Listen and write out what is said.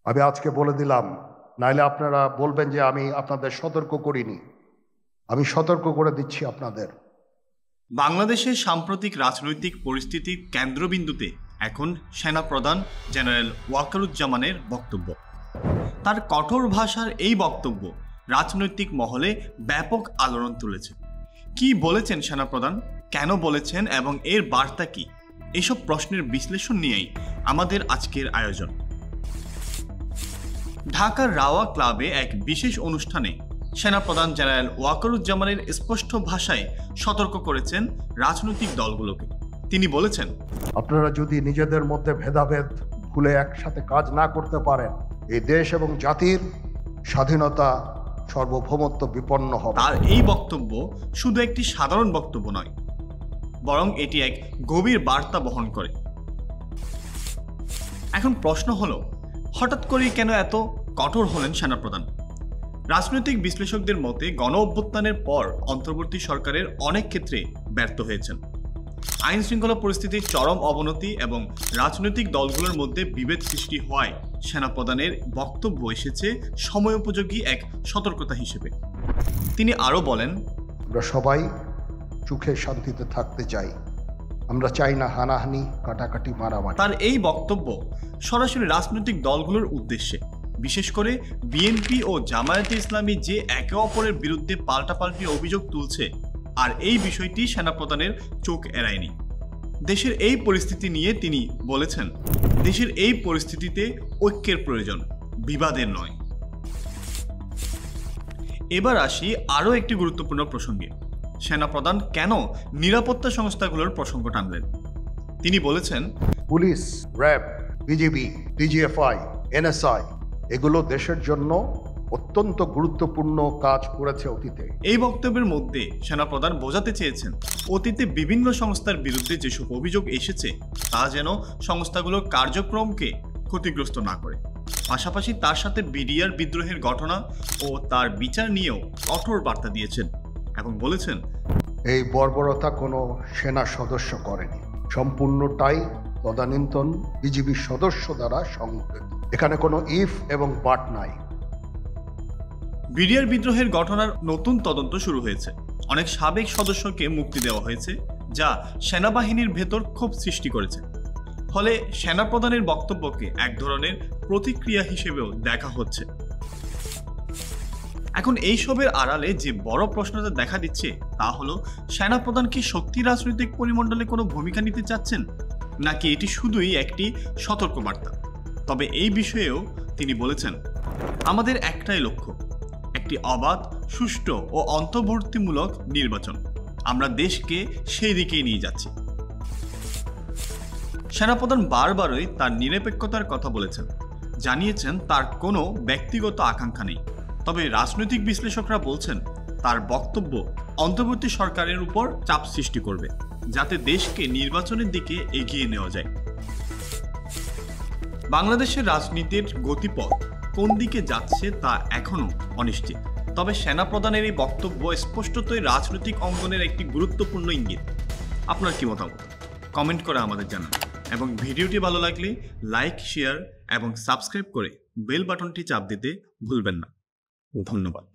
আমি আজকে বলে দিলাম, নাইলে আপনারা বলবেন যে আমি আপনাদের সতর্ক করিনি। আমি সতর্ক করে দিচ্ছি আপনাদের। বাংলাদেশের সাম্প্রতিক রাজনৈতিক পরিস্থিতির কেন্দ্রবিন্দুতে এখন সেনাপ্রধান জেনারেল ওয়াকারুজ্জামানের বক্তব্য। তার কঠোর ভাষার এই বক্তব্য রাজনৈতিক মহলে ব্যাপক আলোড়ন তুলেছে। কি বলেছেন সেনাপ্রধান, কেন বলেছেন এবং এর বার্তা কি, এসব প্রশ্নের বিশ্লেষণ নিয়েই আমাদের আজকের আয়োজন। ঢাকার রাওয়া ক্লাবে এক বিশেষ অনুষ্ঠানে সেনাপ্রধান জেনারেল ওয়াকারুজ্জামানের স্পষ্ট ভাষায় সতর্ক করেছেন রাজনৈতিক দলগুলোকে। তিনি বলেছেন, আপনারা যদি নিজেদের মধ্যে ভেদাভেদ ভুলে একসাথে কাজ না করতে পারেন, এই দেশ এবং জাতির স্বাধীনতা সার্বভৌমত্ব বিপন্ন হবে। তার এই বক্তব্য শুধু একটি সাধারণ বক্তব্য নয়, বরং এটি এক গভীর বার্তা বহন করে। এখন প্রশ্ন হলো, হঠাৎ করেই কেন এত কঠোর হলেন সেনাপ্রধান? রাজনৈতিক বিশ্লেষকদের মতে গণ অভ্যুত্থানের পর অন্তর্বর্তী সরকারের অনেক ক্ষেত্রে ব্যর্থ হয়েছেন। আইন শৃঙ্খলা পরিস্থিতির চরম অবনতি এবং রাজনৈতিক দলগুলোর মধ্যে বিভেদ সৃষ্টি হওয়ায় সেনাপ্রধানের বক্তব্য এসেছে সময়োপযোগী এক সতর্কতা হিসেবে। তিনি আরও বলেন, আমরা সবাই সুখে শান্তিতে থাকতে চাই, আমরা চাই না হানাহানি, কাটাকাটি, মারামারি। তার এই বক্তব্য সরাসরি রাজনৈতিক দলগুলোর উদ্দেশ্যে, বিশেষ করে বিএনপি ও জামায়াতে ইসলামী যে একে অপরের বিরুদ্ধে পাল্টাপাল্টি অভিযোগ তুলছে, আর এই বিষয়টি সেনাপ্রধানের চোখ এড়ায়নি। দেশের এই পরিস্থিতি নিয়ে তিনি বলেছেন, দেশের এই পরিস্থিতিতে ঐক্যের প্রয়োজন, বিবাদের নয়। এবার আসি আরও একটি গুরুত্বপূর্ণ প্রসঙ্গে। সেনাপ্রধান কেন নিরাপত্তা সংস্থাগুলোর প্রসঙ্গ টানলেন? তিনি বলেছেন, police, RAB, BGB, DGFI, NSI এগুলো দেশের জন্য অত্যন্ত গুরুত্বপূর্ণ কাজ করেছে অতীতে। এই বক্তব্যের মধ্যে সেনাপ্রধান বোঝাতে চেয়েছেন, অতীতে বিভিন্ন সংস্থার বিরুদ্ধে যেসব অভিযোগ এসেছে তা যেন সংস্থাগুলোর কার্যক্রমকে ক্ষতিগ্রস্ত না করে। পাশাপাশি তার সাথে বিডিআর বিদ্রোহের ঘটনা ও তার বিচার নিয়েও কঠোর বার্তা দিয়েছেন এবং বলেছেন, এই বর্বরতা কোনো সেনা সদস্য করেনি, সম্পূর্ণটাই তদানীন্তন বিজিবির সদস্য দ্বারা সংঘটিত। এখানে কোনো ইফ এবং বাট নাই। বিডিআর বিদ্রোহের ঘটনার নতুন তদন্ত শুরু হয়েছে। অনেক সাবেক সদস্যকে মুক্তি দেওয়া হয়েছে, যা সেনাবাহিনীর ভেতর ক্ষোভ সৃষ্টি করেছে। ফলে সেনাপ্রধানের বক্তব্যকে এক ধরনের প্রতিক্রিয়া হিসেবেও দেখা হচ্ছে। এখন এইসবের আড়ালে যে বড় প্রশ্নটা দেখা দিচ্ছে তা হলো, সেনাপ্রধান কি সত্যি রাজনৈতিক পরিমণ্ডলে কোনো ভূমিকা নিতে চাচ্ছেন, নাকি এটি শুধুই একটি সতর্কবার্তা? তবে এই বিষয়েও তিনি বলেছেন, আমাদের একটাই লক্ষ্য, একটি অবাধ, সুষ্ঠু ও অন্তর্বর্তীমূলক নির্বাচন। আমরা দেশকে সেই দিকেই নিয়ে যাচ্ছি। সেনাপ্রধান বারবারই তার নিরপেক্ষতার কথা বলেছেন, জানিয়েছেন তার কোনো ব্যক্তিগত আকাঙ্ক্ষা নেই। তবে রাজনৈতিক বিশ্লেষকরা বলছেন, তার বক্তব্য অন্তর্বর্তী সরকারের উপর চাপ সৃষ্টি করবে, যাতে দেশকে নির্বাচনের দিকে এগিয়ে নেওয়া যায়। বাংলাদেশের রাজনীতির গতিপথ কোন দিকে যাচ্ছে তা এখনও অনিশ্চিত। তবে সেনাপ্রধানের এই বক্তব্য স্পষ্টতই রাজনৈতিক অঙ্গনের একটি গুরুত্বপূর্ণ ইঙ্গিত। আপনার কি মতামত? কমেন্ট করে আমাদের জানান এবং ভিডিওটি ভালো লাগলে লাইক, শেয়ার এবং সাবস্ক্রাইব করে বেল বাটনটি চাপ দিতে ভুলবেন না। ধন্যবাদ।